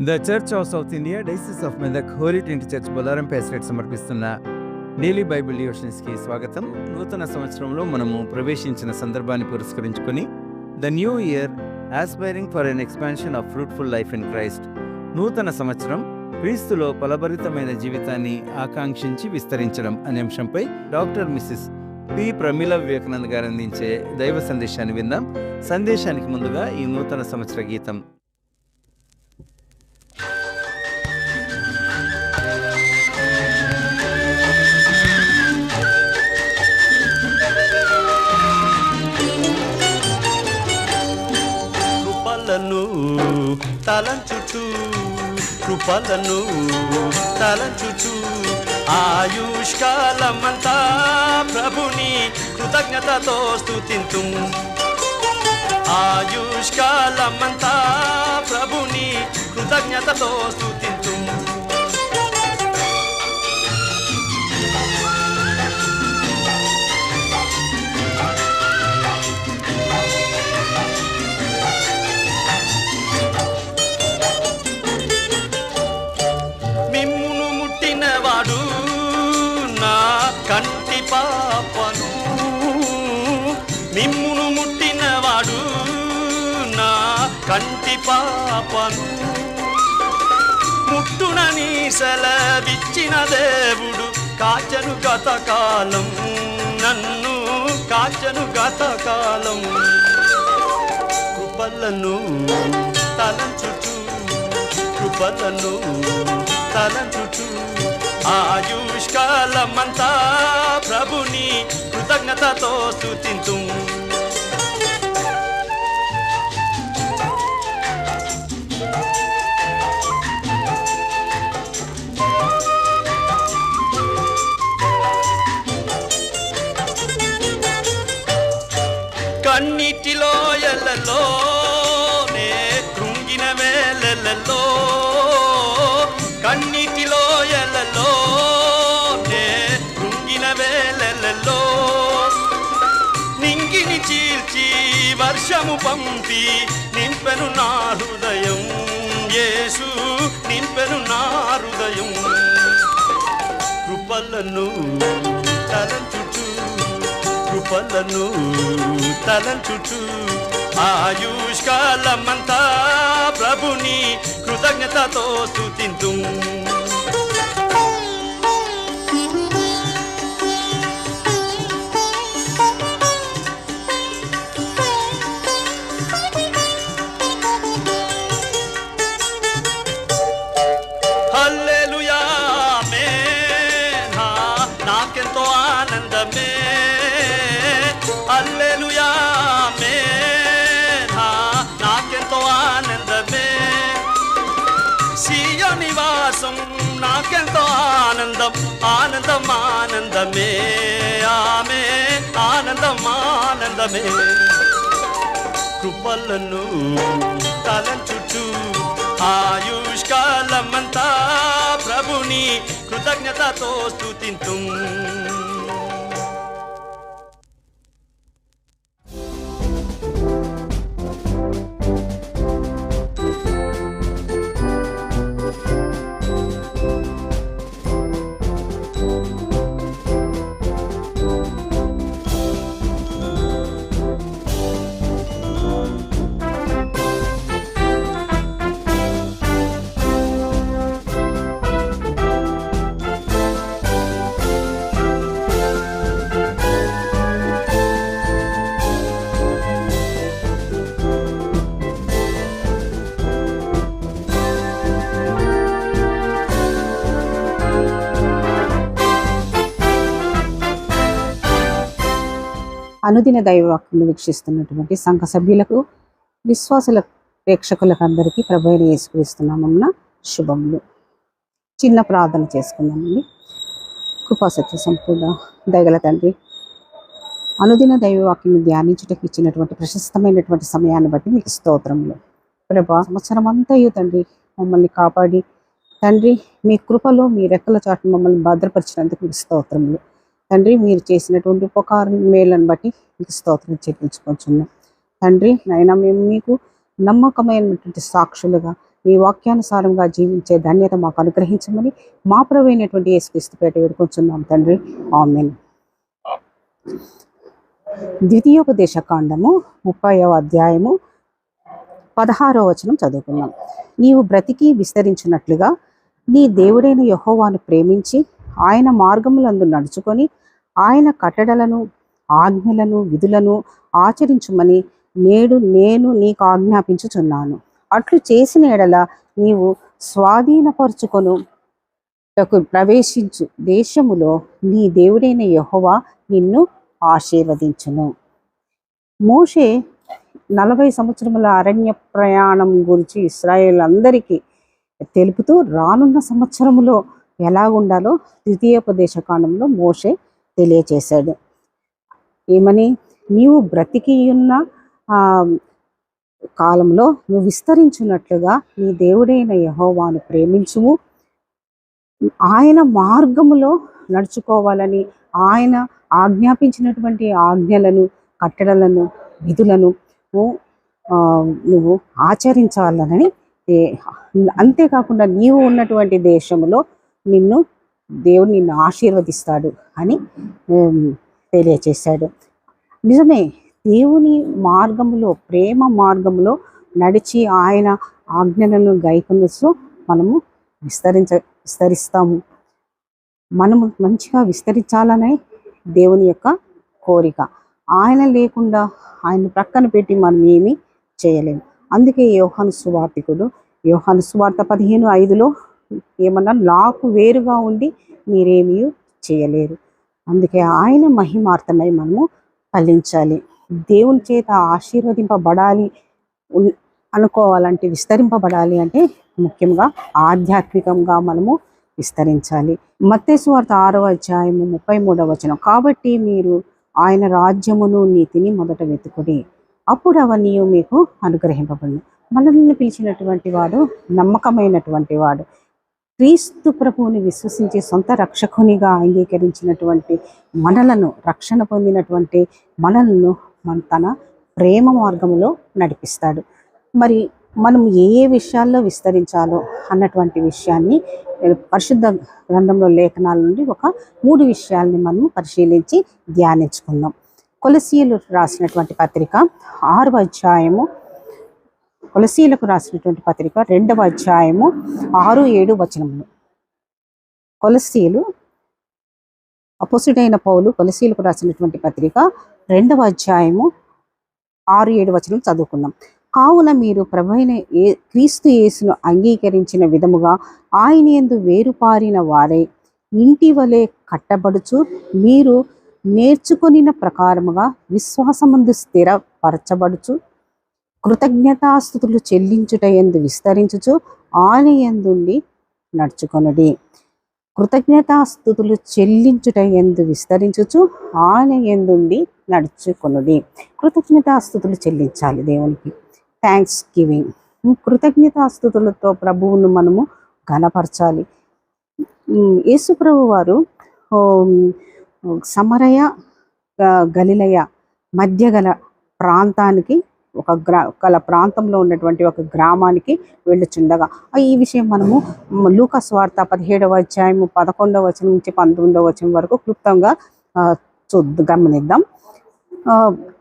The Church of South India Diocese of Medak Holy Trinity Church Bolarum పేస్రేట్ సమర్పిస్తున్న daily Bible డివోషన్స్కి స్వాగతం. నూతన సంవత్సరంలో మనము ప్రవేశించిన సందర్భాన్ని పురస్కరించుకొని the new year aspiring for an expansion of fruitful life in Christ, నూతన సంవత్సరం క్రీస్తులో ఫలభరితమైన జీవితాన్ని ఆకాంక్షించి విస్తరించడం అనే అంశంపై doctor Mrs P Pramila Vivekanand గారు అందించే దైవ సందేశాన్ని విందాం. సందేశానికి ముందుగా ఈ నూతన సంవత్సర గీతం. తలంచుచు కృపలను తలంచుచు ఆయుష్కాలమంతా ప్రభుని కృతజ్ఞతతో స్తుతింతు. ఆయుష్కాలమంతా ప్రభుని కృతజ్ఞతతో స్తుతింతు. కంటి పాపను మిమ్మును ముట్టినవాడు నా కంటి పాపను ముట్టునని సెలవిచ్చిన దేవుడు కాచను గతకాలం, నన్ను కాచను గతకాలం. కృపలను తలంచుచు కృపలను తలంచుచు ఆయుష్కాలమంతా ప్రభుని కృతజ్ఞతతో స్తుతింతు. కన్నిటిలో ఎల్లలో నే కృంగిన వేళలలో, కన్నిటిలో ఎల్లలో నే కృంగిన వేళలలో నింగిని చీల్చి వర్షము పంపి నింపెను నా హృదయం, యేసు నింపెను నా హృదయం. కృపలను తలంచుచు కృపలను తలంచుచు ఆయుష్కాలమంతా ప్రభుని కృతజ్ఞతతో స్తుతింతు. హల్లెలూయా ఆమేన్, నాకెంతో ఆనందమే. హల్లెలూయా ఆమేన్, నాకెంతో ఆనందమే. సీయోను నివాసం నాకెంతో ఆనందం, ఆనందం ఆనందమే. ఆమె ఆనందం ఆనందమే. కృపలను తలంచుచు ఆయుష్కాలమంతా ప్రభుని కృతజ్ఞతతో స్తుతింతు. అనుదిన దైవవాక్యం వీక్షిస్తున్నటువంటి సంఘ సభ్యులకు, విశ్వాసుల ప్రేక్షకులకు అందరికీ ప్రభువైన యేసుక్రీస్తు నామమున శుభములు. చిన్న ప్రార్థన చేసుకుందామండి. కృపాసత్య సంపూర్ణ దయగల తండ్రి, అనుదిన దైవవాక్యం ధ్యానించుటకు ఇచ్చినటువంటి ప్రశస్తమైనటువంటి సమయాన్ని బట్టి మీకు స్తోత్రములు. ప్రభా, సంవత్సరం అంతయు తండ్రి మమ్మల్ని కాపాడి తండ్రి మీ కృపలో మీ రెక్కల చాటు మమ్మల్ని భద్రపరిచినందుకు మీకు స్తోత్రములు. తండ్రి, మీరు చేసినటువంటి ఉపకారం మేలను బట్టి మీకు స్తోత్రం చెల్లించుకొంచున్నాం. తండ్రి నాయన, మేము మీకు నమ్మకమైనటువంటి సాక్షులుగా మీ వాక్యానుసారంగా జీవించే ధన్యత మాకు అనుగ్రహించమని మా ప్రభువైనటువంటి అయినటువంటి యేసుక్రీస్తు పేట వేడుకొంచున్నాం తండ్రి. ఆమేన్. ద్వితీయోపదేశ కాండము 30వ అధ్యాయము 16వ వచనం చదువుకున్నాం. నీవు బ్రతికి విస్తరించినట్లుగా నీ దేవుడైన యెహోవాను ప్రేమించి ఆయన మార్గములందు నడుచుకొని ఆయన కట్టడలను ఆజ్ఞలను విధులను ఆచరించుమని నేడు నేను నీకు ఆజ్ఞాపించుచున్నాను. అట్లు చేసిన ఎడల నీవు స్వాధీనపరుచుకొను ప్రవేశించు దేశములో నీ దేవుడైన యెహోవా నిన్ను ఆశీర్వదించును. మోషే 40 సంవత్సరముల అరణ్య ప్రయాణం గురించి ఇశ్రాయేల్ అందరికీ తెలుపుతూ రానున్న సంవత్సరములో ఎలా ఉండాలో ద్వితీయోపదేశ కాండంలో మోషే తెలియచేశాడు. ఏమని? నీవు బ్రతికి ఉన్న కాలంలో నువ్వు విస్తరించున్నట్లుగా నీ దేవుడైన యెహోవాను ప్రేమించుము, ఆయన మార్గములో నడుచుకోవాలని, ఆయన ఆజ్ఞాపించినటువంటి ఆజ్ఞలను కట్టడలను విధులను నువ్వు ఆచరించాలని, అంతేకాకుండా నీవు ఉన్నటువంటి దేశంలో నిన్ను ఆశీర్వదిస్తాడు అని తెలియచేశాడు. నిజమే, దేవుని మార్గములో ప్రేమ మార్గములో నడిచి ఆయన ఆజ్ఞలను గైకొనసో మనము విస్తరిస్తాము. మనము మంచిగా విస్తరించాలనే దేవుని యొక్క కోరిక. ఆయన లేకుండా ఆయన ప్రక్కన పెట్టి మనం ఏమీ చేయలేము. అందుకే యోహాను సువార్తికుడు యోహాను సువార్త 15:5లో ఏమన్నా, నాకు వేరుగా ఉండి మీరేమీ చేయలేరు. అందుకే ఆయన మహిమార్థమై మనము ఫలించాలి. దేవుని చేత ఆశీర్వదింపబడాలి అనుకోవాలంటే, విస్తరింపబడాలి అంటే ముఖ్యంగా ఆధ్యాత్మికంగా మనము విస్తరించాలి. మత్తయి సువార్త 6వ అధ్యాయము 33వ వచనం, కాబట్టి మీరు ఆయన రాజ్యమును నీతిని మొదట వెతుకుడి, అప్పుడు అవన్నీ మీకు అనుగ్రహింపబడును. మనల్ని పిలిచినటువంటి వాడు నమ్మకమైనటువంటి వాడు. క్రీస్తు ప్రభువుని విశ్వసించి సొంత రక్షకునిగా అంగీకరించినటువంటి మనలను, రక్షణ పొందినటువంటి మనలను తన ప్రేమ మార్గంలో నడిపిస్తాడు. మరి మనం ఏ విషయాల్లో విస్తరించాలో అన్నటువంటి విషయాన్ని పరిశుద్ధ గ్రంథంలో లేఖనాల నుండి ఒక 3 విషయాల్ని మనం పరిశీలించి ధ్యానించుకుందాం. కొలసీయులకు రాసినటువంటి పత్రిక 6వ అధ్యాయము, కొలసీయులకు రాసినటువంటి పత్రిక 2వ అధ్యాయము 6-7 వచనములు. కొలసీయులు, అపోస్తలుడైన పౌలు కొలసీయులకు రాసినటువంటి పత్రిక 2వ అధ్యాయము 6-7 వచనం చదువుకుందాం. కావున మీరు ప్రభువైన క్రీస్తు యేసును అంగీకరించిన విధముగా ఆయన యందు వేరుపారిన వారై ఇంటి వలె కట్టబడుచు, మీరు నేర్చుకొనిన ప్రకారముగా విశ్వాసమందు స్థిరపరచబడుచు, కృతజ్ఞతాస్తుతులు చెల్లించుట యందు విస్తరించుచు ఆయన యందుండి నడుచుకొనుడి. కృతజ్ఞతాస్తుతులు చెల్లించుట యందు విస్తరించుచు ఆయన యందుండి నడుచుకొనుడి. కృతజ్ఞతాస్తుతులు చెల్లించాలి దేవునికి. థ్యాంక్స్ గివింగ్, కృతజ్ఞతాస్తుతులతో ప్రభువును మనము ఘనపరచాలి. యేసు ప్రభు వారు సమరయ గలిలయ మధ్య గల ప్రాంతానికి, గల ప్రాంతంలో ఉన్నటువంటి ఒక గ్రామానికి వెళ్ళుచుండగా, ఈ విషయం మనము లూకా సువార్త 17వ అధ్యాయము 11వ వచనం నుంచి 19వ వచనం వరకు క్లుప్తంగా గమనిద్దాం.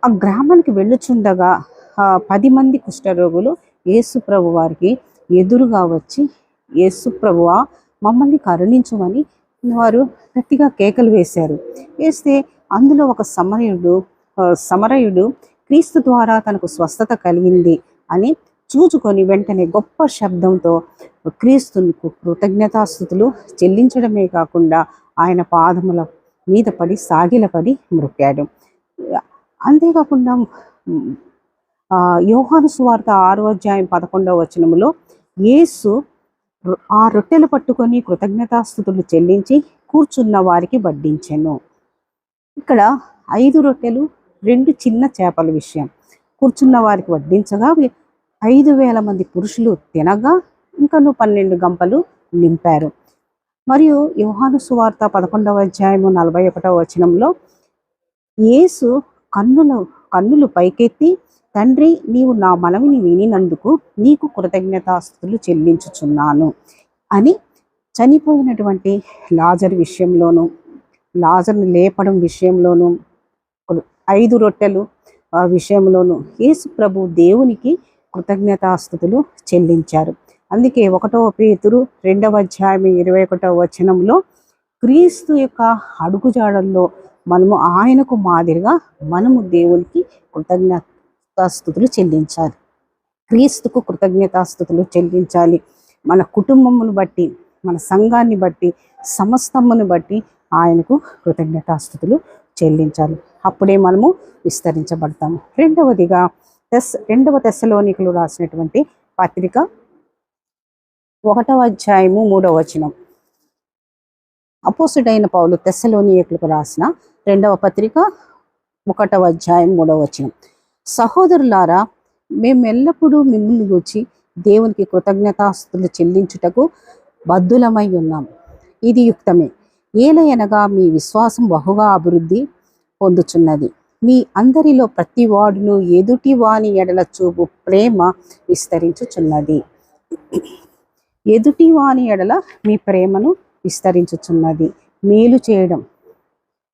ఆ గ్రామానికి వెళ్ళుచుండగా 10 మంది కుష్ఠరోగులు యేసు ప్రభు వారికి ఎదురుగా వచ్చి, యేసు ప్రభువా మమ్మల్ని కరుణించుమని వారు గట్టిగా కేకలు వేశారు. వేస్తే అందులో ఒక సమరయుడు క్రీస్తు ద్వారా తనకు స్వస్థత కలిగింది అని చూచుకొని వెంటనే గొప్ప శబ్దంతో క్రీస్తుకు కృతజ్ఞతాస్తుతులు చెల్లించడమే కాకుండా ఆయన పాదముల మీద పడి సాగిలపడి మ్రొక్కాడు. అంతేకాకుండా యోహాను సువార్త 6వ అధ్యాయం 11వ వచనములో యేసు ఆ రొట్టెలు పట్టుకొని కృతజ్ఞతాస్తుతులు చెల్లించి కూర్చున్న వారికి వడ్డించెను. ఇక్కడ 5 రొట్టెలు 2 చిన్న చేపల విషయం కూర్చున్న వారికి వడ్డించగా 5,000 మంది పురుషులు తినగా ఇంకను 12 గంపలు నింపారు. మరియు యోహాను సువార్త 11వ అధ్యాయము 41వ వచనంలో యేసు కన్నులు పైకెత్తి తండ్రి, నీవు నా మనవిని వినినందుకు నీకు కృతజ్ఞతాస్తుతులు చెల్లించుచున్నాను అని చనిపోయినటువంటి లాజరు విషయంలోనూ, లాజరుని లేపడం విషయంలోనూ, 5 రొట్టెలు విషయంలోనూ యేసు ప్రభు దేవునికి కృతజ్ఞతాస్తుతులు చెల్లించారు. అందుకే 1 పేతురు 2వ అధ్యాయం 21వ వచనంలో క్రీస్తు యొక్క అడుగుజాడల్లో మనము ఆయనకు మాదిరిగా మనము దేవునికి కృతజ్ఞతాస్తుతులు చెల్లించాలి. క్రీస్తుకు కృతజ్ఞతాస్తుతులు చెల్లించాలి. మన కుటుంబమును బట్టి, మన సంఘాన్ని బట్టి, సమస్తమును బట్టి ఆయనకు కృతజ్ఞతాస్తుతులు చెల్లించాలి. అప్పుడే మనము విస్తరించబడతాము. రెండవదిగా 2వ తెస్సలోనికలు రాసినటువంటి పత్రిక 1వ అధ్యాయము 3వ వచనం. అపోస్తుడైన పౌలు తెస్సలోనికలకు రాసిన 2వ పత్రిక 1వ అధ్యాయం 3వ వచనం. సహోదరులారా, మేము ఎల్లప్పుడూ మిమ్మల్ని గూర్చి దేవునికి కృతజ్ఞతాస్తుతులు చెల్లించుటకు బద్ధులమై ఉన్నాం. ఇది యుక్తమే. ఏలయనగా మీ విశ్వాసం బహుగా అభివృద్ధి పొందుచున్నది. మీ అందరిలో ప్రతి వాడును ఎదుటి వాని ఎడల చూపు ప్రేమ విస్తరించుచున్నది. ఎదుటి వాని ఎడల మీ ప్రేమను విస్తరించుచున్నది. మేలు చేయడం,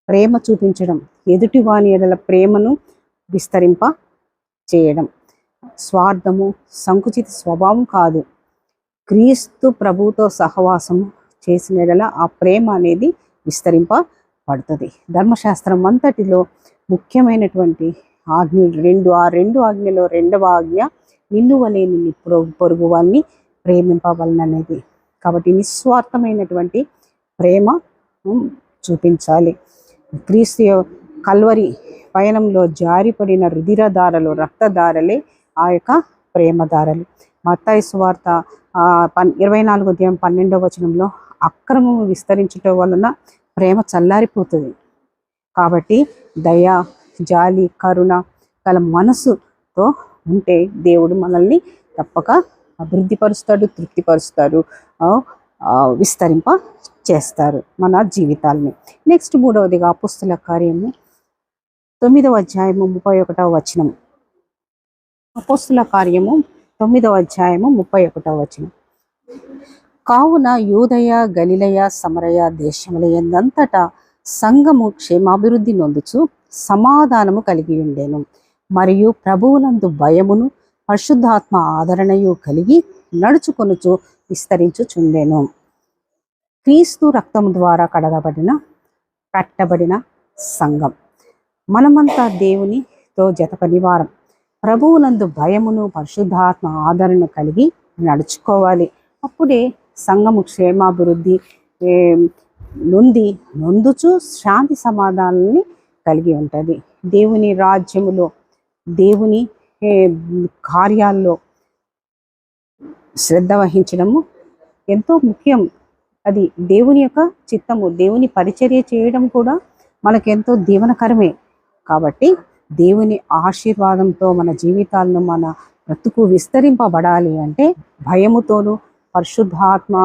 ప్రేమ చూపించడం, ఎదుటి వాని ఎడల ప్రేమను విస్తరింప చేయడం. స్వార్థము, సంకుచిత స్వభావం కాదు. క్రీస్తు ప్రభువుతో సహవాసము చేసిన ఎడల ఆ ప్రేమ అనేది విస్తరింపబడుతుంది. ధర్మశాస్త్రం అంతటిలో ముఖ్యమైనటువంటి ఆజ్ఞలు ఆ రెండు ఆజ్ఞలో 2వ ఆజ్ఞ నిన్ను వలె నిన్ను పొరుగు వారిని ప్రేమింపవలననేది. కాబట్టి నిస్వార్థమైనటువంటి ప్రేమ చూపించాలి. క్రీస్తు కల్వరి పయనంలో జారిపడిన రుధిరధారలు, రక్తధారలే ఆ యొక్క ప్రేమధారలు. మత్తయి సువార్త 24వ అధ్యాయం 12వ వచనంలో అక్రమము విస్తరించటం వలన ప్రేమ చల్లారిపోతుంది. కాబట్టి దయ, జాలి, కరుణ గల మనసుతో ఉంటే దేవుడు మనల్ని తప్పక అభివృద్ధిపరుస్తాడు, తృప్తిపరుస్తాడు, విస్తరింప చేస్తారు మన జీవితాలని. నెక్స్ట్ 3వదిగా అపోస్తల కార్యము 9వ అధ్యాయము 31వ వచనం. అపోస్తల కార్యము 9వ అధ్యాయము 31వ వచనం. కావున యూదయ, గలిలయ, సమరయ దేశముల యందంతటా సంఘము క్షేమాభివృద్ధి నొందుచు సమాధానము కలిగి ఉండెను. మరియు ప్రభువునందు భయమును పరిశుద్ధాత్మ ఆదరణయు కలిగి నడుచుకొనుచు విస్తరించుచుండెను. క్రీస్తు రక్తము ద్వారా కట్టబడిన సంఘం. మనమంతా దేవునితో జతపనివారం. ప్రభువునందు భయమును పరిశుద్ధాత్మ ఆదరణ కలిగి నడుచుకోవాలి. అప్పుడే సంఘము క్షేమాభివృద్ధి నొందుచు శాంతి సమాధానాన్ని కలిగి ఉంటుంది. దేవుని రాజ్యములో, దేవుని కార్యాల్లో శ్రద్ధ వహించడము ఎంతో ముఖ్యం. అది దేవుని యొక్క చిత్తము. దేవుని పరిచర్య చేయడం కూడా మనకెంతో దీవనకరమే. కాబట్టి దేవుని ఆశీర్వాదంతో మన జీవితాలను, మన బ్రతుకు విస్తరింపబడాలి అంటే భయముతోనూ పరిశుద్ధాత్మ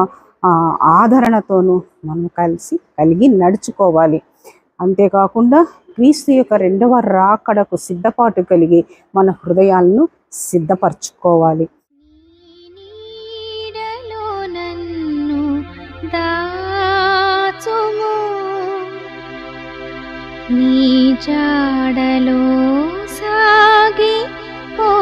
ఆదరణతోనూ మనం కలిగి నడుచుకోవాలి. అంతేకాకుండా క్రీస్తు యొక్క 2వ రాకడకు సిద్ధపాటు కలిగి మన హృదయాలను సిద్ధపరచుకోవాలి. నీ జాడలో సాగి పోదును.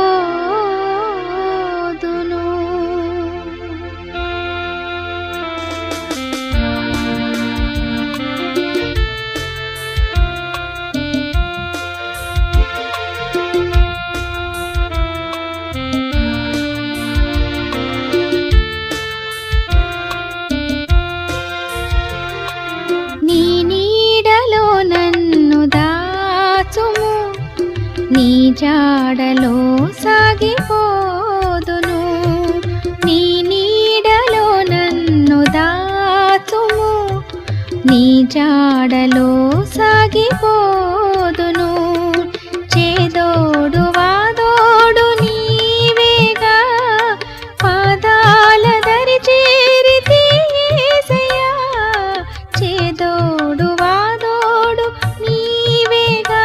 నీ నీడలో నన్ను దాచుము, నీ జాడలో సాగిపోదును. నీ నీడలో నన్ను దాచుము, నీ జాడలో సాగిపోదును. చేదోడు వాదోడు నీవేగా, పాదాల దరి చేరితి యేసయ్యా. చేదోడు వాదోడు నీవేగా,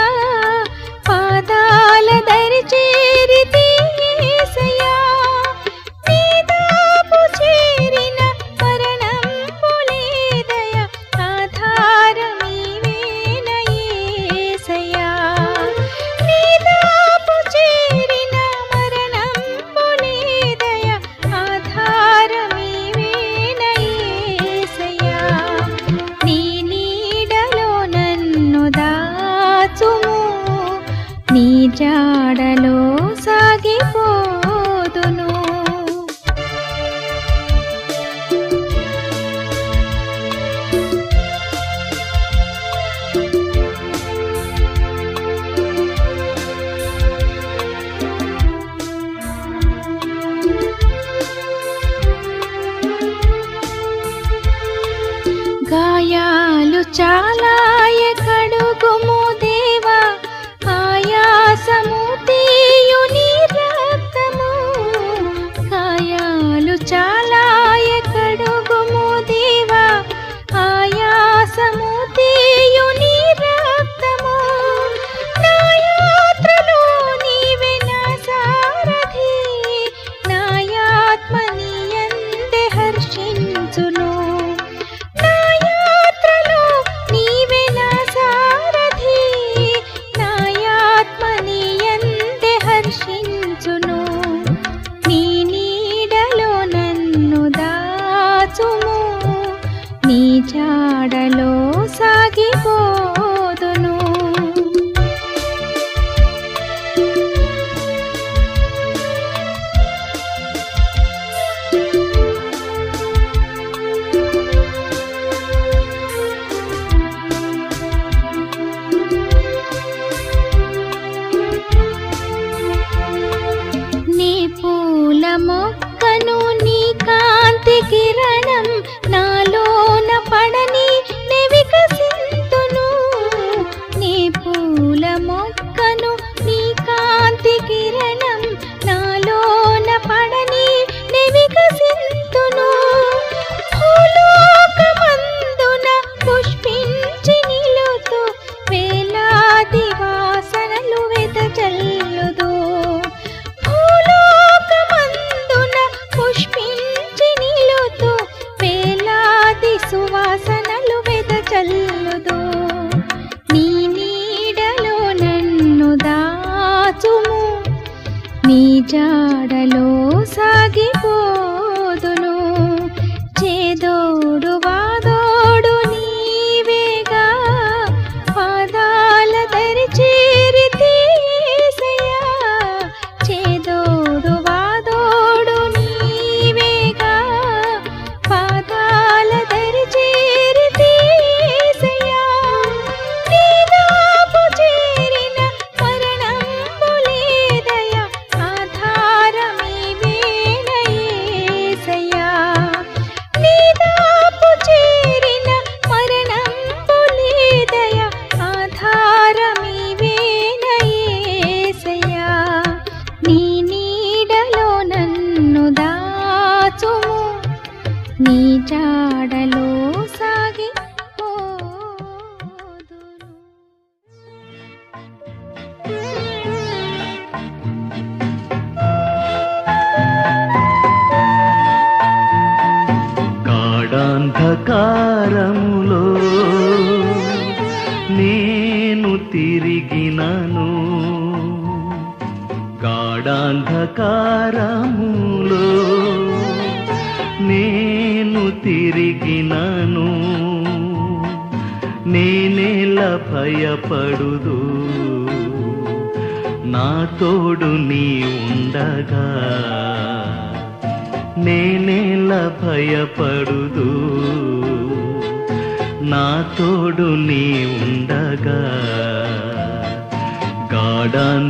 పాదాల దరి చేరి జాడలో సాగిపోదును. గాయాలు చాలాయ కడుగుము దేవా, ఆయాసము తీయు నీ రక్తము. గాయాలు చాలాయ కడుగుము దేవా, ఆయాసము తీయు నీ రక్తము. నా యాత్రలో నీవే నా సారథి, నా ఆత్మ నీ యందే హర్షించును. నీ జాడలో సాగిపోదును. నీ పూల మొక్కను నీ కాంతి కిరణం నాలోన పడని నే వికసింతును. నీ పూల మొక్కను నీ కాంతి కిరణం నాలోన పడని నే వికసింతును. భూలోకమందున పుష్పించి నిలుతూ వేలాది వాసనలు వెదజల్లుదు. భూలోకమందున పుష్పించి నిలుతూ వేలాది సువాసనలు వెదజల్లుదు. నీ నీడలో నన్ను దాచుము, నీ జాడలో సాగిపోదును. చేదోడు వాదోడు నీవేగా, పాదాల దరి చేరితి యేసయ్యా. చేదోడు వాదోడు నీవేగా, పాదాల దరి చేరితి యేసయ్యా. నీ దాపు చేరిన మరణంబు లేదయ్యా, ఆధారమీవేన యేసయ్యా. నీ దాపు చేరిన మరణంబు లేదయ్యా, ఆధారమీవేన యేసయ్యా. నీ నీడలో నన్ను దాచుము, నీ జాడలో సాగిపోదును. గాఢాంధకారములో నేను తిరిగినను, గాఢాంధకారములో నేను తిరిగినను. నేనెల భయపడుదు, నా తోడు నీ ఉండగా. నేనెల భయపడుదు, నా తోడు నీ ఉండగా. గాఢాంధకారములో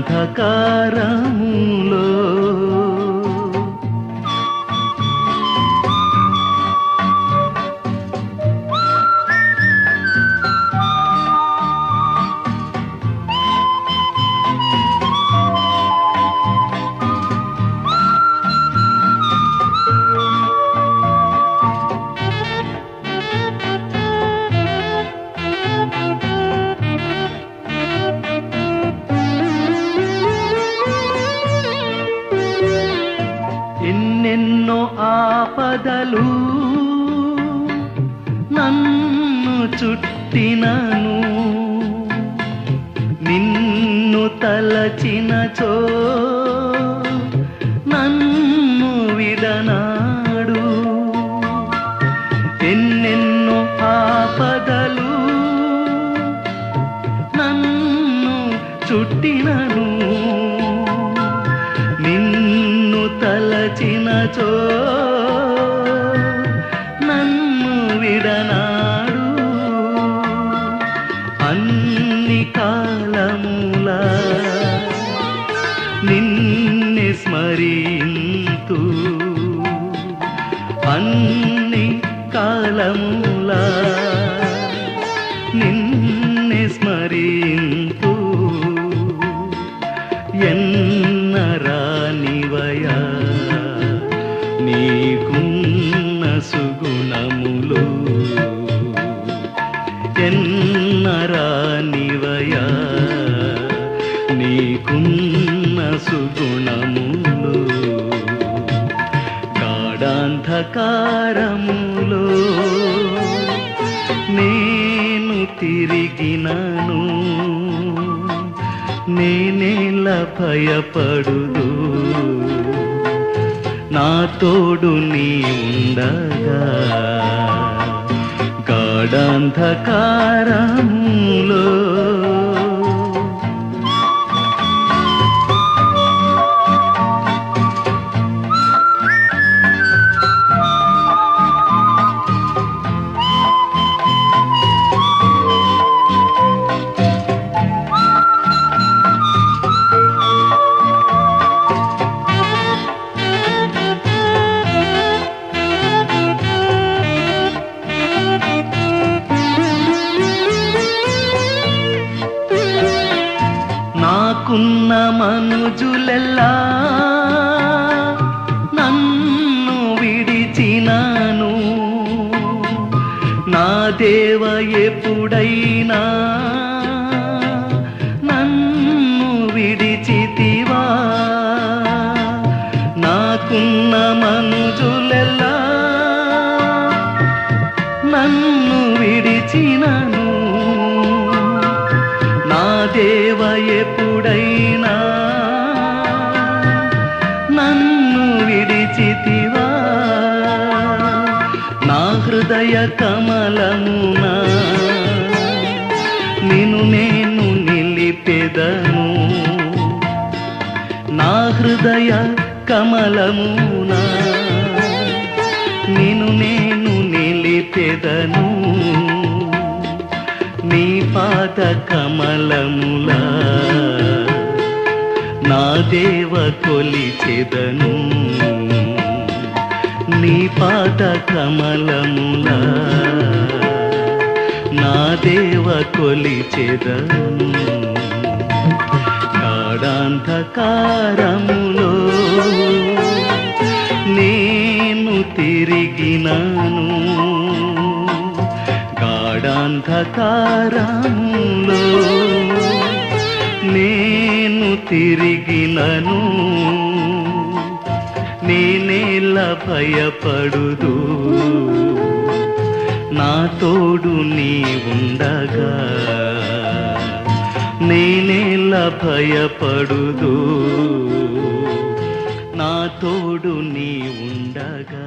ఎన్నెన్నో ఆపదలు నన్ను చుట్టినను, నిన్ను తలచినచో నన్ను విడనాడు. ఎన్నెన్నో ఆపదలు నన్ను చుట్టినను, విడనాడు అన్ని కాలములా నిన్నే స్మరింతు అన్ని కాలములా నిన్నే స్మరింతు ఎన్నరానివయా నీకున్న సుగుణములు ఎన్నరానివయా నీకున్న సుగుణములు గాఢాంధకారములో నేను తిరిగినను నేనేల భయపడుదు నా తోడు నీ ఉండగా గాఢాంధకారములో నాకున్న మనుజులెల్లా నన్ను విడిచినాను నా దేవ ఎప్పుడైనా నన్ను విడిచితివా నాకున్న మనుజులెల్లా నన్ను విడిచినాను నా దేవ ఎప్పుడైనా నన్ను విడిచితివా నా హృదయ కమలమున నిన్ను నేను నిలిపెదను నా హృదయ కమలమున నిన్ను నేను నిలిపెదను నీ పాద కమలములా నా దేవ కొలిచెదను నీ పాద కమలములా నా దేవ కొలిచెదను గాఢాంధకారములో నేను తిరిగినాను గాఢాంధకారములో నేను తిరిగినను నేనేల భయపడుదు నా తోడు నీ ఉండగా నేనేల భయపడుదు నా తోడు నీ ఉండగా